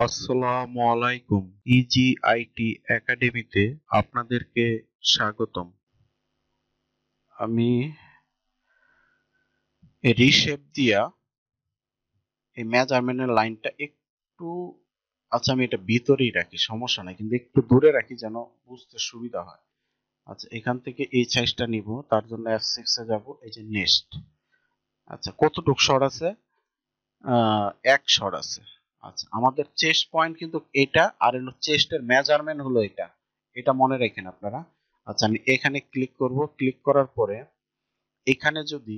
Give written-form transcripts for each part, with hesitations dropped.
আসসালামু আলাইকুম। ইজিআইটি একাডেমিতে আপনাদেরকে স্বাগতম। আমি রিশেপ দিয়া এই মেজারমেন্টের লাইনটা একটু, আচ্ছা আমি এটা ভিতরেই রাখি, সমস্যা নাই, কিন্তু একটু দূরে রাখি যেন বুঝতে সুবিধা হয়। আচ্ছা, এখান থেকে এই সাইজটা নিব, তার জন্য F6 এ যাব, এই যে নেক্সট। আচ্ছা, কতটুক শর্ট আছে? এক শর্ট আছে। আচ্ছা, আমাদের চেস্ট পয়েন্ট কিন্তু এটা, আর হলো চেস্টের মেজারমেন্ট হলো এটা, এটা মনে রাখেন আপনারা। আচ্ছা, আমি এখানে ক্লিক করব, ক্লিক করার পরে এখানে যদি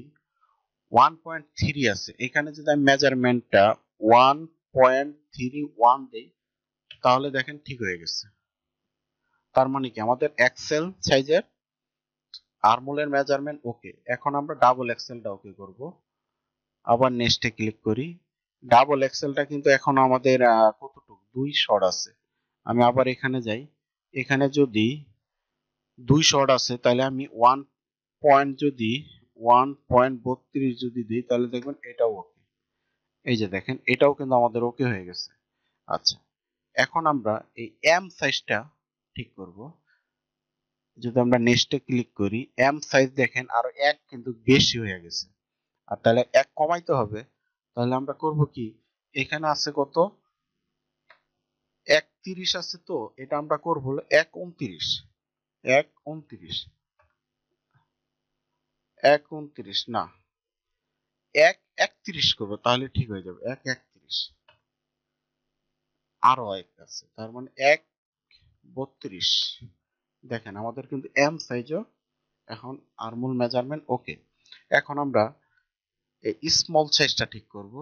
1.3 আছে, এখানে যদি আমি মেজারমেন্টটা 1.31 দেই, তাহলে দেখেন ঠিক হয়ে গেছে। তার মানে কি আমাদের এক্সেল সাইজের আর্মোলের মেজারমেন্ট ওকে। এখন আমরা ডাবল এক্সেলটা ওকে করব। আবার নেক্সটে ক্লিক করি। ডাবল এক্সেলটা কিন্তু এখন আমাদের কতটুকু, 2 শর্ট আছে। আমি আবার এখানে যাই, এখানে যদি 2 শর্ট আছে, তাহলে আমি 1.32 যদি দিই, তাহলে দেখবেন এটাও ওকে। এই যে দেখেন, এটাও কিন্তু আমাদের ওকে হয়ে গেছে। আচ্ছা, এখন আমরা এই এম সাইজটা ঠিক করব। যদি আমরা নেক্সটে ক্লিক করি, এম সাইজ দেখেন আরো এক কিন্তু বেশি হয়ে গেছে, আর তাহলে এক কমাইতে হবে। তাহলে আমরা করব কি, এখানে আছে কত, 31 আছে, তো এটা আমরা করবো হলো 1.29, 1.29 না, 1.31 করবো, তাহলে ঠিক হয়ে যাবে। 1.31, আরো এক আছে, তার মানে 1.32। দেখেন আমাদের কিন্তু এম সাইজও এখন আর্মুল মেজারমেন্ট ওকে। এখন আমরা এই স্মল সাইজটা ঠিক করব।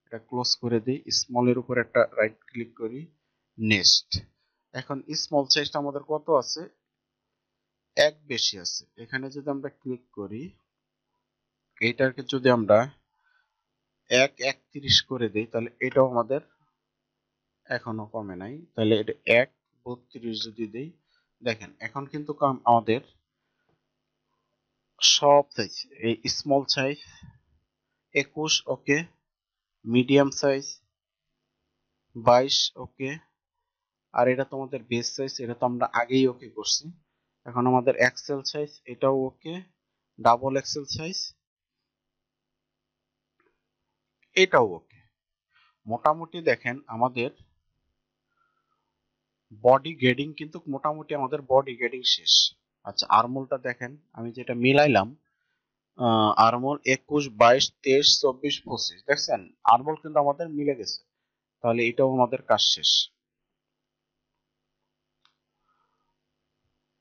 এটা ক্লোজ করে দিই, স্মলের উপর একটা রাইট ক্লিক করি, নেক্সট। এখন স্মল সাইজটা আমাদের কত আছে, এক বেশি আছে। এখানে যদি আমরা ক্লিক করি, এইটাকে যদি আমরা 1.31 করে দিই, তাহলে এটাও আমাদের এখনো কমে নাই। তাহলে এটা 1.32 যদি দিই, দেখেন এখন কিন্তু আমাদের সব সাইজ, এই স্মল সাইজ 21 ওকে, মিডিয়াম সাইজ 22 ওকে, আর এটা তোমাদের বেস সাইজ, এটা তো আমরা আগেই ওকে করছি। এখন আমাদের এক্সেল সাইজ এটাও ওকে, ডাবল এক্সেল সাইজ এটাও ওকে। মোটামুটি দেখেন আমাদের বডি গ্রেডিং কিন্তু মোটামুটি আমাদের বডি গ্রেডিং শেষ। আচ্ছা, আর্মোলটা দেখেন, আমি যেটা মিলাইলাম, আর্মোল 21, 22, 23, 24, 25, দেখছেন আর্মোল কিন্তু আমাদের মিলে গেছে। তাহলে এটাও আমাদের কাজ শেষ।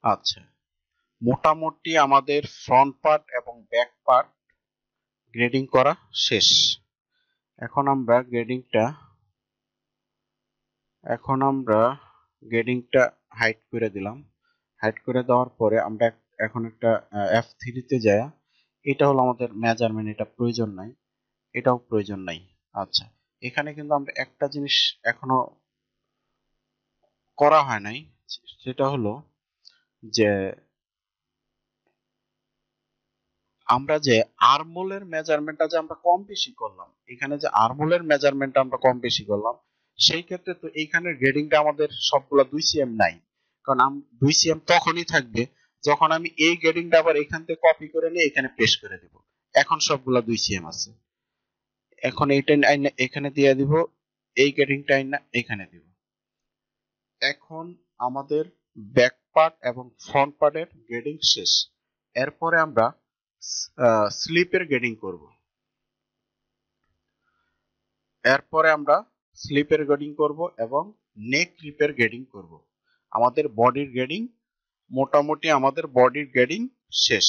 আচ্ছা, মোটামুটি আমাদের ফ্রন্ট পার্ট এবং ব্যাক পার্ট গ্রেডিং করা শেষ। এখন আমরা গ্রেডিংটা হাইড করে দিলাম। হাইড করে দেওয়ার পরে আমরা এখন একটা F3 তে যাই। এটা হলো আমাদের মেজারমেন্ট, এটা প্রয়োজন নাই, এটাও প্রয়োজন নাই। আচ্ছা, এখানে কিন্তু আমরা একটা জিনিস এখনো করা হয় নাই, সেটা হলো যে আমরা যে আর্মোলের মেজারমেন্টটা যে আমরা কম বেশি করলাম, এখানে যে আর্মোলের মেজারমেন্টটা আমরা কম বেশি করলাম, সেই ক্ষেত্রে তো এইখানের গ্রেডিংটা আমাদের সবগুলা 2 সিএম নাই। কারণ 2 সিএম তখনই থাকবে যখন আমি এই গ্রেডিংটা আবার এখান থেকে কপি করে নিয়ে এখানে পেস্ট করে দিব। এখন সবগুলা 2 সিএম আছে, এখন এইটা এখানে দিয়ে দিব, এই গ্রেডিংটা এখানে দিব। এখন আমাদের ব্যাক পার্ট এবং ফ্রন্ট পার্টের গ্রেডিং শেষ। এরপরে আমরা স্লিপের গ্রেডিং করব। এবং নেক রিপের গ্রেডিং করব। আমাদের বডির গ্রেডিং, মোটামুটি আমাদের বডির গ্রেডিং শেষ।